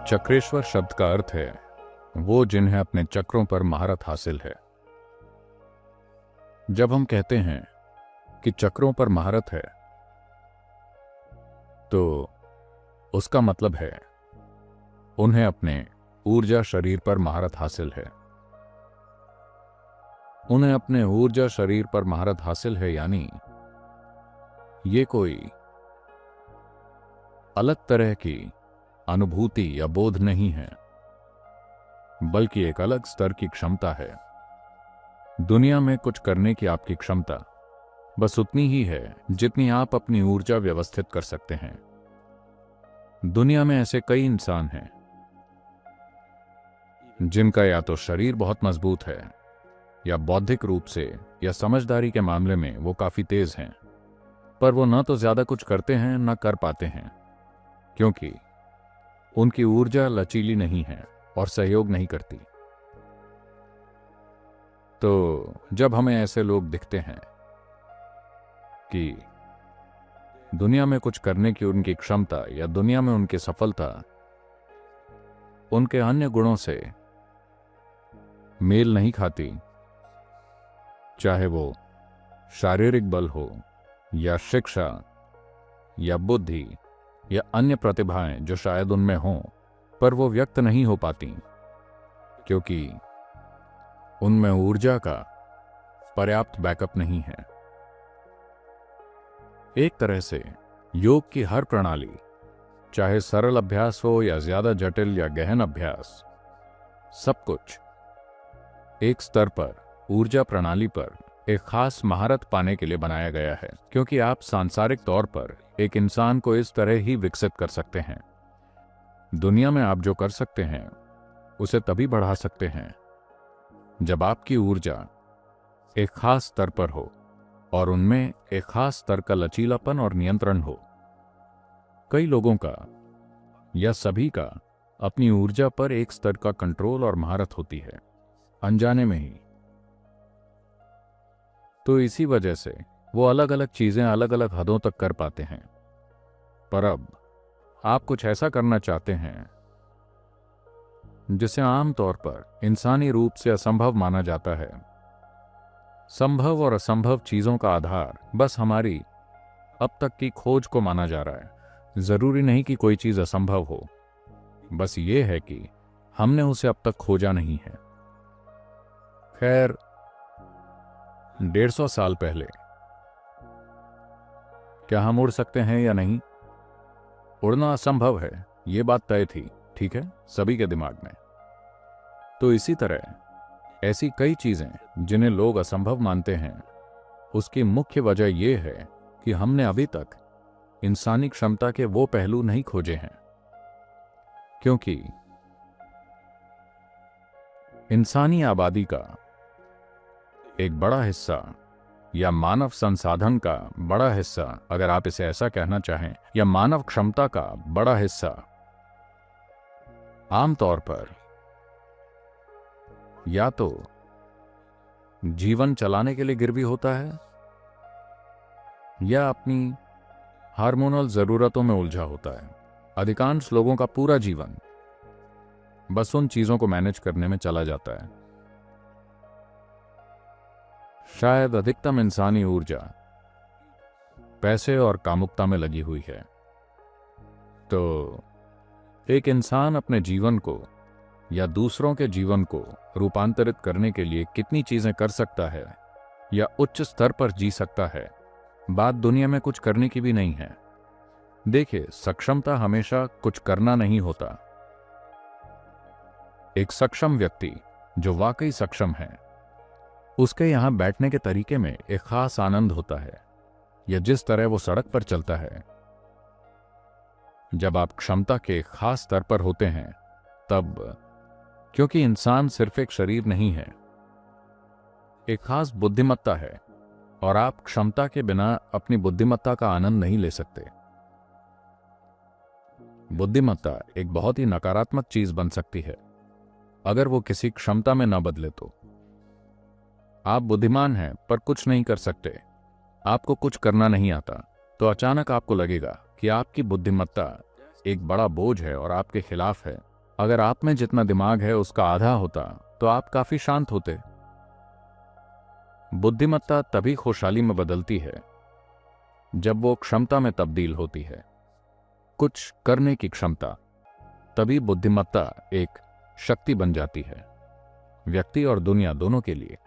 चक्रेश्वर शब्द का अर्थ है वो जिन्हें अपने चक्रों पर महारत हासिल है। जब हम कहते हैं कि चक्रों पर महारत है तो उसका मतलब है उन्हें अपने ऊर्जा शरीर पर महारत हासिल है। उन्हें अपने ऊर्जा शरीर पर महारत हासिल है, यानी ये कोई अलग तरह की अनुभूति या बोध नहीं है, बल्कि एक अलग स्तर की क्षमता है। दुनिया में कुछ करने की आपकी क्षमता बस उतनी ही है जितनी आप अपनी ऊर्जा व्यवस्थित कर सकते हैं। दुनिया में ऐसे कई इंसान हैं जिनका या तो शरीर बहुत मजबूत है या बौद्धिक रूप से या समझदारी के मामले में वो काफी तेज हैं, पर वो न तो ज्यादा कुछ करते हैं न कर पाते हैं, क्योंकि उनकी ऊर्जा लचीली नहीं है और सहयोग नहीं करती। तो जब हमें ऐसे लोग दिखते हैं कि दुनिया में कुछ करने की उनकी क्षमता या दुनिया में उनकी सफलता उनके अन्य गुणों से मेल नहीं खाती, चाहे वो शारीरिक बल हो या शिक्षा या बुद्धि या अन्य प्रतिभाएं जो शायद उनमें हों, पर वो व्यक्त नहीं हो पाती क्योंकि उनमें ऊर्जा का पर्याप्त बैकअप नहीं है। एक तरह से योग की हर प्रणाली, चाहे सरल अभ्यास हो या ज्यादा जटिल या गहन अभ्यास, सब कुछ एक स्तर पर ऊर्जा प्रणाली पर एक खास महारत पाने के लिए बनाया गया है, क्योंकि आप सांसारिक तौर पर एक इंसान को इस तरह ही विकसित कर सकते हैं। दुनिया में आप जो कर सकते हैं उसे तभी बढ़ा सकते हैं जब आपकी ऊर्जा एक खास स्तर पर हो और उनमें एक खास स्तर का लचीलापन और नियंत्रण हो। कई लोगों का या सभी का अपनी ऊर्जा पर एक स्तर का कंट्रोल और महारत होती है, अनजाने में ही। तो इसी वजह से वो अलग अलग चीजें अलग अलग हदों तक कर पाते हैं। पर अब आप कुछ ऐसा करना चाहते हैं जिसे आमतौर पर इंसानी रूप से असंभव माना जाता है। संभव और असंभव चीजों का आधार बस हमारी अब तक की खोज को माना जा रहा है। जरूरी नहीं कि कोई चीज असंभव हो, बस ये है कि हमने उसे अब तक खोजा नहीं है। खैर, 150 साल पहले क्या हम उड़ सकते हैं या नहीं? उड़ना असंभव है, ये बात तय थी, ठीक है, सभी के दिमाग में। तो इसी तरह ऐसी कई चीजें जिन्हें लोग असंभव मानते हैं, उसकी मुख्य वजह यह है कि हमने अभी तक इंसानी क्षमता के वो पहलू नहीं खोजे हैं। क्योंकि इंसानी आबादी का एक बड़ा हिस्सा या मानव संसाधन का बड़ा हिस्सा, अगर आप इसे ऐसा कहना चाहें, या मानव क्षमता का बड़ा हिस्सा आमतौर पर या तो जीवन चलाने के लिए गिरवी होता है या अपनी हार्मोनल जरूरतों में उलझा होता है। अधिकांश लोगों का पूरा जीवन बस उन चीजों को मैनेज करने में चला जाता है। शायद अधिकतम इंसानी ऊर्जा पैसे और कामुकता में लगी हुई है। तो एक इंसान अपने जीवन को या दूसरों के जीवन को रूपांतरित करने के लिए कितनी चीजें कर सकता है या उच्च स्तर पर जी सकता है, बात दुनिया में कुछ करने की भी नहीं है। देखिए, सक्षमता हमेशा कुछ करना नहीं होता। एक सक्षम व्यक्ति जो वाकई सक्षम है, उसके यहां बैठने के तरीके में एक खास आनंद होता है, या जिस तरह वो सड़क पर चलता है। जब आप क्षमता के खास स्तर पर होते हैं तब, क्योंकि इंसान सिर्फ एक शरीर नहीं है, एक खास बुद्धिमत्ता है, और आप क्षमता के बिना अपनी बुद्धिमत्ता का आनंद नहीं ले सकते। बुद्धिमत्ता एक बहुत ही नकारात्मक चीज बन सकती है अगर वो किसी क्षमता में न बदले तो। आप बुद्धिमान हैं पर कुछ नहीं कर सकते, आपको कुछ करना नहीं आता, तो अचानक आपको लगेगा कि आपकी बुद्धिमत्ता एक बड़ा बोझ है और आपके खिलाफ है। अगर आप में जितना दिमाग है उसका आधा होता तो आप काफी शांत होते। बुद्धिमत्ता तभी खुशहाली में बदलती है जब वो क्षमता में तब्दील होती है, कुछ करने की क्षमता। तभी बुद्धिमत्ता एक शक्ति बन जाती है, व्यक्ति और दुनिया दोनों के लिए।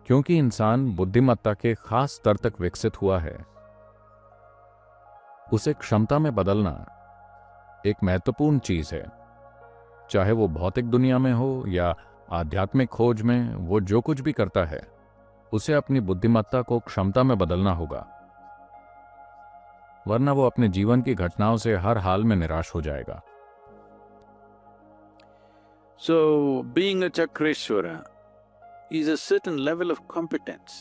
क्योंकि इंसान बुद्धिमत्ता के खास स्तर तक विकसित हुआ है, उसे क्षमता में बदलना एक महत्वपूर्ण चीज है। चाहे वो भौतिक दुनिया में हो या आध्यात्मिक खोज में, वो जो कुछ भी करता है उसे अपनी बुद्धिमत्ता को क्षमता में बदलना होगा, वरना वो अपने जीवन की घटनाओं से हर हाल में निराश हो जाएगा। So, being a Chakreshwara is a certain level of competence.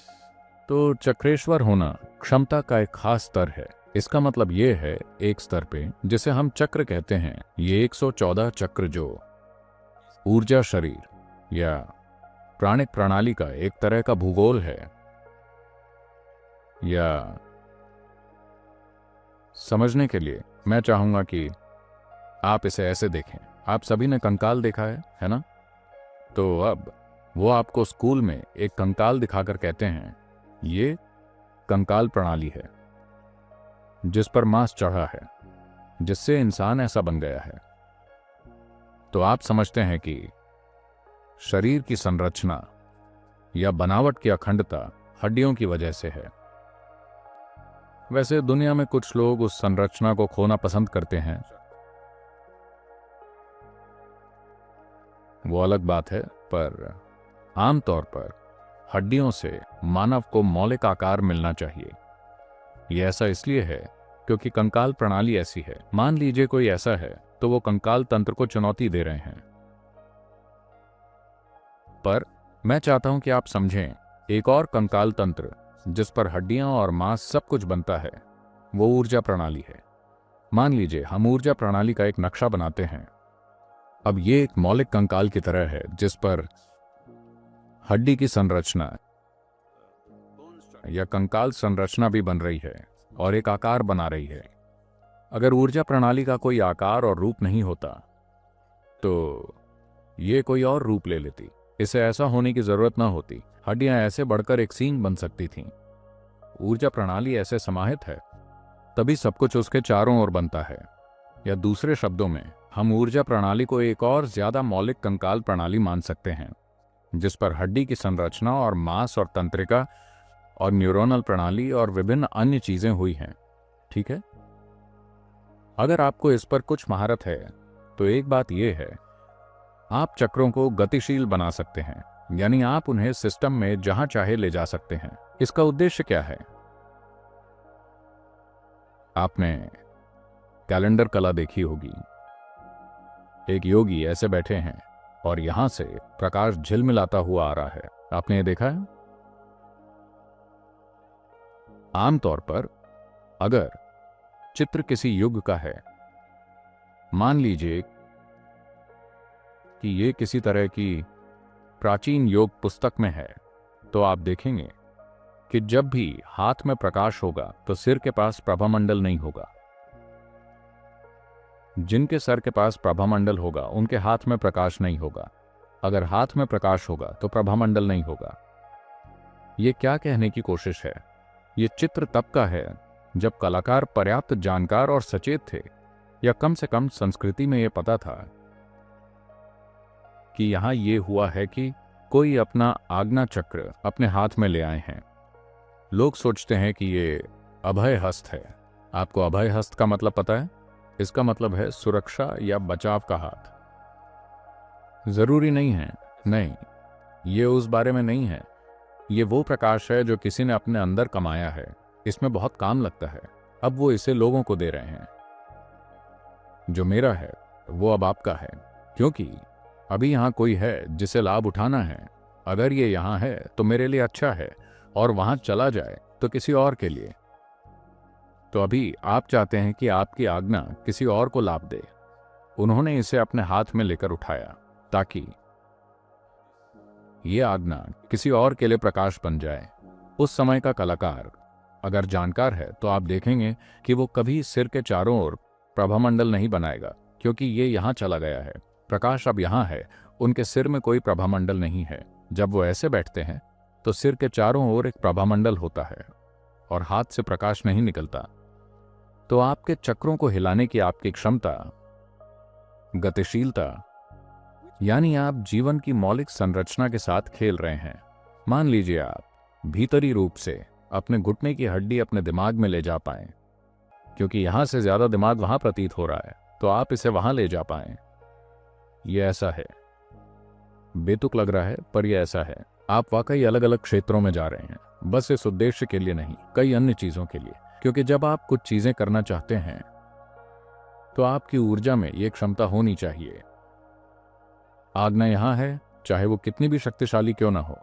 तो चक्रेश्वर होना क्षमता का एक खास स्तर है। इसका मतलब ये है एक स्तर पे जिसे हम चक्र कहते हैं, ये 114 चक्र जो ऊर्जा शरीर या प्राणिक प्रणाली का एक तरह का भूगोल है, या समझने के लिए मैं चाहूंगा कि आप इसे ऐसे देखें। आप सभी ने कंकाल देखा है ना? तो अब वो आपको स्कूल में एक कंकाल दिखाकर कहते हैं ये कंकाल प्रणाली है जिस पर मांस चढ़ा है, जिससे इंसान ऐसा बन गया है। तो आप समझते हैं कि शरीर की संरचना या बनावट की अखंडता हड्डियों की वजह से है। वैसे दुनिया में कुछ लोग उस संरचना को खोना पसंद करते हैं, वो अलग बात है, पर आमतौर पर हड्डियों से मानव को मौलिक आकार मिलना चाहिए। यह ऐसा इसलिए है क्योंकि कंकाल प्रणाली ऐसी है। मान लीजिए कोई ऐसा है तो वो कंकाल तंत्र को चुनौती दे रहे हैं। पर मैं चाहता हूं कि आप समझें एक और कंकाल तंत्र जिस पर हड्डियां और मांस सब कुछ बनता है, वो ऊर्जा प्रणाली है। मान लीजिए हम ऊर्जा प्रणाली का एक नक्शा बनाते हैं। अब ये एक मौलिक कंकाल की तरह है जिस पर हड्डी की संरचना या कंकाल संरचना भी बन रही है और एक आकार बना रही है। अगर ऊर्जा प्रणाली का कोई आकार और रूप नहीं होता तो ये कोई और रूप ले लेती। इसे ऐसा होने की जरूरत ना होती। हड्डियां ऐसे बढ़कर एक सींग बन सकती थीं। ऊर्जा प्रणाली ऐसे समाहित है तभी सब कुछ उसके चारों ओर बनता है। या दूसरे शब्दों में हम ऊर्जा प्रणाली को एक और ज्यादा मौलिक कंकाल प्रणाली मान सकते हैं जिस पर हड्डी की संरचना और मांस और तंत्रिका और न्यूरोनल प्रणाली और विभिन्न अन्य चीजें हुई हैं। ठीक है? अगर आपको इस पर कुछ महारत है तो एक बात यह है, आप चक्रों को गतिशील बना सकते हैं, यानी आप उन्हें सिस्टम में जहां चाहे ले जा सकते हैं। इसका उद्देश्य क्या है? आपने कैलेंडर कला देखी होगी। एक योगी ऐसे बैठे हैं और यहां से प्रकाश झिलमिलाता हुआ आ रहा है। आपने ये देखा है? आमतौर पर अगर चित्र किसी युग का है, मान लीजिए कि ये किसी तरह की प्राचीन योग पुस्तक में है, तो आप देखेंगे कि जब भी हाथ में प्रकाश होगा तो सिर के पास प्रभामंडल नहीं होगा। जिनके सर के पास प्रभामंडल होगा उनके हाथ में प्रकाश नहीं होगा। अगर हाथ में प्रकाश होगा तो प्रभामंडल नहीं होगा। ये क्या कहने की कोशिश है? ये चित्र तब का है जब कलाकार पर्याप्त जानकार और सचेत थे, या कम से कम संस्कृति में यह पता था कि यहां यह हुआ है कि कोई अपना आज्ञा चक्र अपने हाथ में ले आए हैं। लोग सोचते हैं कि ये अभय हस्त है। आपको अभय हस्त का मतलब पता है? इसका मतलब है सुरक्षा या बचाव का हाथ। जरूरी नहीं है, नहीं, ये उस बारे में नहीं है। ये वो प्रकाश है जो किसी ने अपने अंदर कमाया है, इसमें बहुत काम लगता है, अब वो इसे लोगों को दे रहे हैं। जो मेरा है वो अब आपका है, क्योंकि अभी यहां कोई है जिसे लाभ उठाना है। अगर ये यहां है तो मेरे लिए अच्छा है, और वहां चला जाए तो किसी और के लिए। तो अभी आप चाहते हैं कि आपकी आज्ञा किसी और को लाभ दे। उन्होंने इसे अपने हाथ में लेकर उठाया ताकि ये आज्ञा किसी और के लिए प्रकाश बन जाए। उस समय का कलाकार अगर जानकार है तो आप देखेंगे कि वो कभी सिर के चारों ओर प्रभामंडल नहीं बनाएगा, क्योंकि ये यहां चला गया है। प्रकाश अब यहां है, उनके सिर में कोई प्रभामंडल नहीं है। जब वो ऐसे बैठते हैं तो सिर के चारों ओर एक प्रभामंडल होता है और हाथ से प्रकाश नहीं निकलता। तो आपके चक्रों को हिलाने की आपकी क्षमता, गतिशीलता, यानी आप जीवन की मौलिक संरचना के साथ खेल रहे हैं। मान लीजिए आप भीतरी रूप से अपने घुटने की हड्डी अपने दिमाग में ले जा पाएं, क्योंकि यहां से ज्यादा दिमाग वहां प्रतीत हो रहा है, तो आप इसे वहां ले जा पाएं। यह ऐसा है, बेतुक लग रहा है पर यह ऐसा है। आप वाकई अलग अलग क्षेत्रों में जा रहे हैं, बस इस उद्देश्य के लिए नहीं, कई अन्य चीजों के लिए। क्योंकि जब आप कुछ चीजें करना चाहते हैं तो आपकी ऊर्जा में यह क्षमता होनी चाहिए। आज्ञा यहां है, चाहे वो कितनी भी शक्तिशाली क्यों ना हो।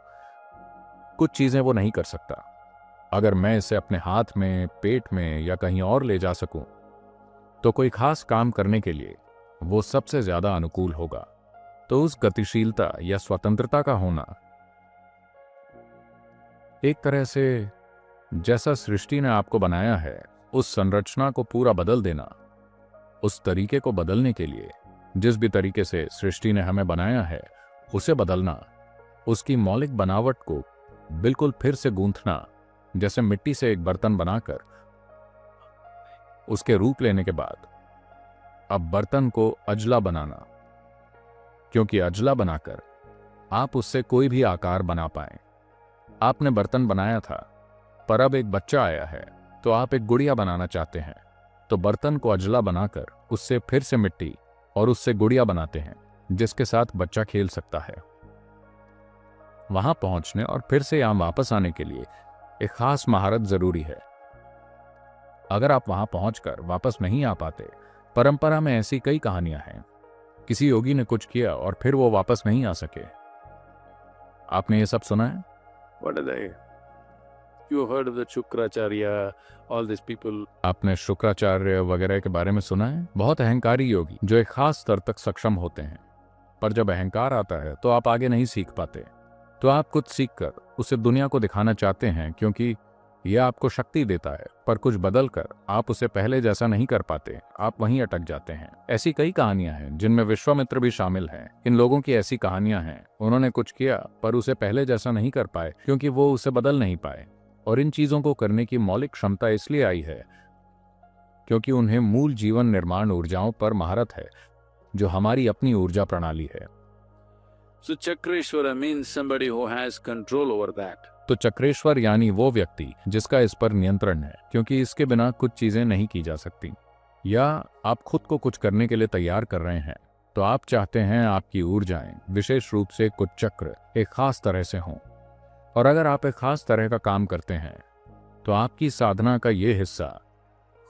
कुछ चीजें वो नहीं कर सकता। अगर मैं इसे अपने हाथ में, पेट में या कहीं और ले जा सकूं तो कोई खास काम करने के लिए वो सबसे ज्यादा अनुकूल होगा। तो उस गतिशीलता या स्वतंत्रता का होना एक तरह से जैसा सृष्टि ने आपको बनाया है, उस संरचना को पूरा बदल देना, उस तरीके को बदलने के लिए जिस भी तरीके से सृष्टि ने हमें बनाया है उसे बदलना, उसकी मौलिक बनावट को बिल्कुल फिर से गूंथना, जैसे मिट्टी से एक बर्तन बनाकर उसके रूप लेने के बाद अब बर्तन को अजला बनाना, क्योंकि अजला बनाकर आप उससे कोई भी आकार बना पाए। आपने बर्तन बनाया था पर अब एक बच्चा आया है तो आप एक गुड़िया बनाना चाहते हैं, तो बर्तन को अजला बनाकर उससे फिर से मिट्टी और उससे गुड़िया बनाते हैं जिसके साथ बच्चा खेल सकता है। वहां पहुंचने और फिर से यहां वापस आने के लिए एक खास महारत जरूरी है। अगर आप वहां पहुंचकर वापस नहीं आ पाते, परंपरा में ऐसी कई कहानियां हैं। किसी योगी ने कुछ किया और फिर वो वापस नहीं आ सके। आपने ये सब सुना है? What are they? You heard of the Shukracharya, all these people. आपने शुक्राचार्य वगैरह के बारे में सुना है? बहुत अहंकारी योगी जो एक खास स्तर तक सक्षम होते हैं, पर जब अहंकार आता है तो आप आगे नहीं सीख पाते। तो आप कुछ सीखकर उसे दुनिया को दिखाना चाहते हैं, क्योंकि यह आपको शक्ति देता है, पर कुछ बदल कर आप उसे पहले जैसा नहीं कर पाते, आप वहीं अटक जाते हैं। ऐसी कई कहानियां हैं जिनमें विश्वामित्र भी शामिल हैं। इन लोगों की ऐसी कहानियां हैं, उन्होंने कुछ किया पर उसे पहले जैसा नहीं कर पाए, क्योंकि वो उसे बदल नहीं पाए। और इन चीजों को करने की मौलिक क्षमता इसलिए आई है क्योंकि उन्हें मूल जीवन निर्माण ऊर्जाओं पर महारत है, जो हमारी अपनी ऊर्जा प्रणाली है। So Chakreshwara means somebody who has control over that. तो चक्रेश्वर यानी वो व्यक्ति जिसका इस पर नियंत्रण है, क्योंकि इसके बिना कुछ चीजें नहीं की जा सकती। या आप खुद को कुछ करने के लिए तैयार कर रहे हैं, तो आप चाहते हैं आपकी ऊर्जाएं विशेष रूप से कुछ चक्र एक खास तरह से हों। और अगर आप एक खास तरह का काम करते हैं तो आपकी साधना का ये हिस्सा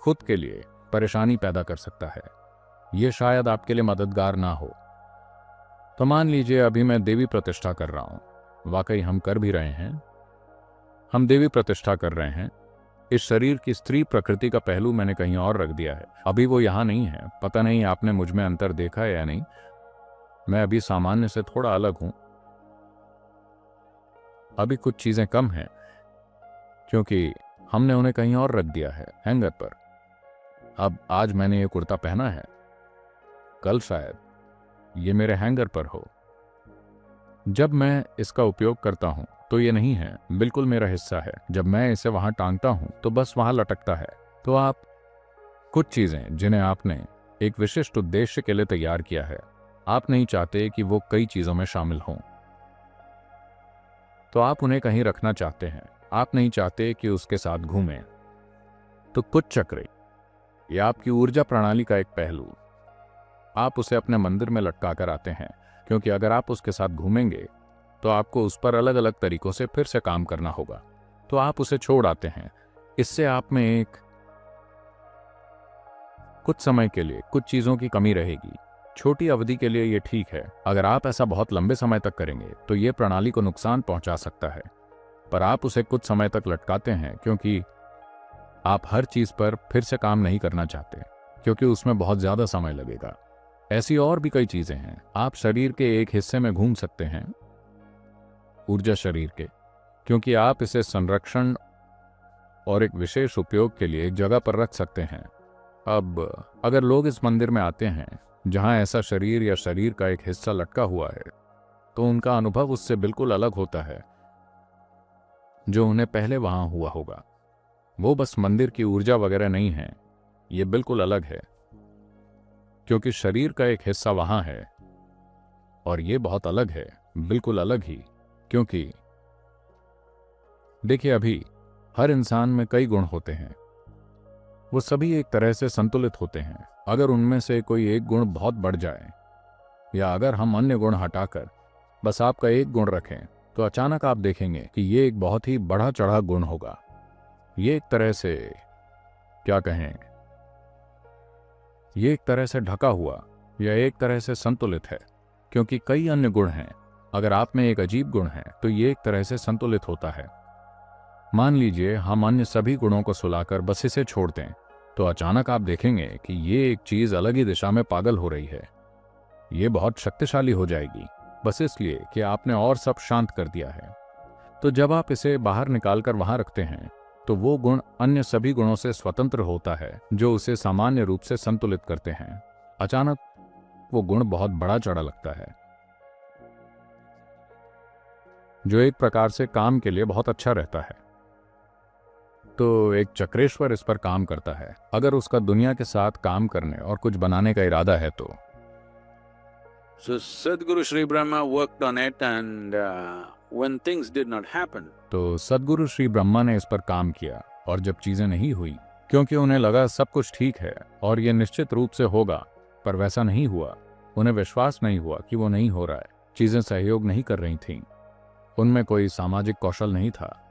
खुद के लिए परेशानी पैदा कर सकता है। ये शायद आपके लिए मददगार ना हो। तो मान लीजिए अभी मैं देवी प्रतिष्ठा कर रहा हूं। वाकई हम कर भी रहे हैं, हम देवी प्रतिष्ठा कर रहे हैं। इस शरीर की स्त्री प्रकृति का पहलू मैंने कहीं और रख दिया है, अभी वो यहां नहीं है। पता नहीं आपने मुझ में अंतर देखा है या नहीं। मैं अभी सामान्य से थोड़ा अलग हूं। अभी कुछ चीजें कम हैं क्योंकि हमने उन्हें कहीं और रख दिया है, हैंगर पर। अब आज मैंने ये कुर्ता पहना है, कल शायद ये मेरे हैंगर पर हो। जब मैं इसका उपयोग करता हूं तो ये नहीं है, बिल्कुल मेरा हिस्सा है। जब मैं इसे वहां टांगता हूं तो बस वहां लटकता है। तो आप कुछ चीजें जिन्हें आपने एक विशिष्ट उद्देश्य के लिए तैयार किया है, आप नहीं चाहते कि वो कई चीजों में शामिल हों, तो आप उन्हें कहीं रखना चाहते हैं। आप नहीं चाहते कि उसके साथ घूमें। तो कुछ चक्र या आपकी ऊर्जा प्रणाली का एक पहलू, आप उसे अपने मंदिर में लटका कर आते हैं, क्योंकि अगर आप उसके साथ घूमेंगे तो आपको उस पर अलग अलग तरीकों से फिर से काम करना होगा। तो आप उसे छोड़ आते हैं। इससे आप में एक कुछ समय के लिए कुछ चीजों की कमी रहेगी। छोटी अवधि के लिए ये ठीक है। अगर आप ऐसा बहुत लंबे समय तक करेंगे तो ये प्रणाली को नुकसान पहुंचा सकता है। पर आप उसे कुछ समय तक लटकाते हैं क्योंकि आप हर चीज पर फिर से काम नहीं करना चाहते क्योंकि उसमें बहुत ज्यादा समय लगेगा। ऐसी और भी कई चीजें हैं। आप शरीर के एक हिस्से में घूम सकते हैं, ऊर्जा शरीर के, क्योंकि आप इसे संरक्षण और एक विशेष उपयोग के लिए एक जगह पर रख सकते हैं। अब अगर लोग इस मंदिर में आते हैं जहां ऐसा शरीर या शरीर का एक हिस्सा लटका हुआ है, तो उनका अनुभव उससे बिल्कुल अलग होता है जो उन्हें पहले वहां हुआ होगा। वो बस मंदिर की ऊर्जा वगैरह नहीं है, ये बिल्कुल अलग है, क्योंकि शरीर का एक हिस्सा वहां है और ये बहुत अलग है, बिल्कुल अलग ही। क्योंकि देखिए, अभी हर इंसान में कई गुण होते हैं, वो सभी एक तरह से संतुलित होते हैं। अगर उनमें से कोई एक गुण बहुत बढ़ जाए या अगर हम अन्य गुण हटाकर बस आपका एक गुण रखें, तो अचानक आप देखेंगे कि ये एक बहुत ही बढ़ा चढ़ा गुण होगा। ये एक तरह से, क्या कहें, ये एक तरह से ढका हुआ या एक तरह से संतुलित है, क्योंकि कई अन्य गुण हैं। अगर आप में एक अजीब गुण है तो ये एक तरह से संतुलित होता है। मान लीजिए हम अन्य सभी गुणों को सुलाकर बस इसे छोड़ दें, तो अचानक आप देखेंगे कि ये एक चीज अलग ही दिशा में पागल हो रही है। ये बहुत शक्तिशाली हो जाएगी, बस इसलिए कि आपने और सब शांत कर दिया है। तो जब आप इसे बाहर निकालकर वहां रखते हैं, तो वो गुण अन्य सभी गुणों से स्वतंत्र होता है जो उसे सामान्य रूप से संतुलित करते हैं। अचानक वो गुण बहुत बड़ा चढ़ा लगता है, जो एक प्रकार से काम के लिए बहुत अच्छा रहता है। तो एक चक्रेश्वर इस पर काम करता है। अगर उसका दुनिया के साथ काम करने और कुछ बनाने का इरादा है तो। So Sadguru Sri Brahma worked on it and when things did not happen, तो सद्गुरु श्री ब्रह्मा ने इस पर काम किया, और जब चीजें नहीं हुई, क्योंकि उन्हें लगा सब कुछ ठीक है और ये निश्चित रूप से होगा, पर वैसा नहीं हुआ। उन्हें विश्वास नहीं हुआ कि वो नहीं हो रहा है। चीजें सहयोग नहीं कर रही थीं। उनमें कोई सामाजिक कौशल नहीं था।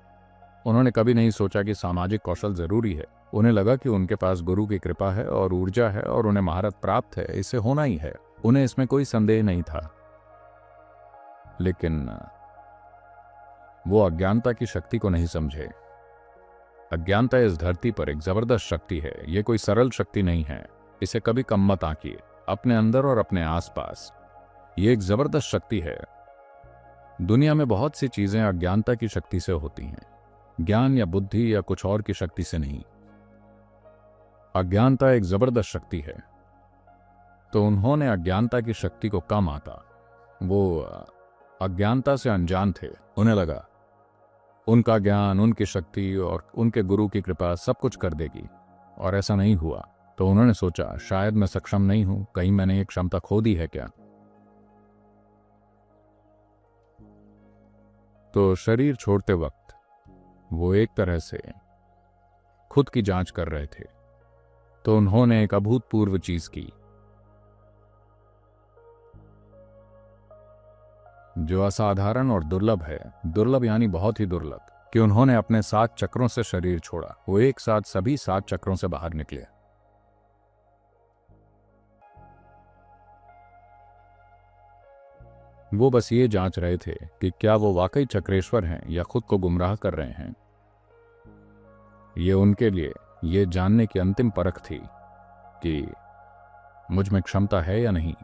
उन्होंने कभी नहीं सोचा कि सामाजिक कौशल जरूरी है। उन्हें लगा कि उनके पास गुरु की कृपा है और ऊर्जा है और उन्हें महारत प्राप्त है, इसे होना ही है। उन्हें इसमें कोई संदेह नहीं था। लेकिन वो अज्ञानता की शक्ति को नहीं समझे। अज्ञानता इस धरती पर एक जबरदस्त शक्ति है। ये कोई सरल शक्ति नहीं है। इसे कभी कम मत आंकिए। अपने अंदर और अपने आसपास ये एक जबरदस्त शक्ति है। दुनिया में बहुत सी चीजें अज्ञानता की शक्ति से होती हैं, ज्ञान या बुद्धि या कुछ और की शक्ति से नहीं। अज्ञानता एक जबरदस्त शक्ति है। तो उन्होंने अज्ञानता की शक्ति को कम आंका। वो अज्ञानता से अनजान थे। उन्हें लगा उनका ज्ञान, उनकी शक्ति और उनके गुरु की कृपा सब कुछ कर देगी, और ऐसा नहीं हुआ। तो उन्होंने सोचा, शायद मैं सक्षम नहीं हूं, कहीं मैंने ये क्षमता खो दी है क्या। तो शरीर छोड़ते वक्त वो एक तरह से खुद की जांच कर रहे थे। तो उन्होंने एक अभूतपूर्व चीज की, जो असाधारण और दुर्लभ है। दुर्लभ यानी बहुत ही दुर्लभ, कि उन्होंने अपने 7 चक्रों से शरीर छोड़ा। वो एक साथ सभी 7 चक्रों से बाहर निकले। वो बस ये जांच रहे थे कि क्या वो वाकई चक्रेश्वर हैं या खुद को गुमराह कर रहे हैं। ये उनके लिए ये जानने की अंतिम परख थी कि मुझ में क्षमता है या नहीं।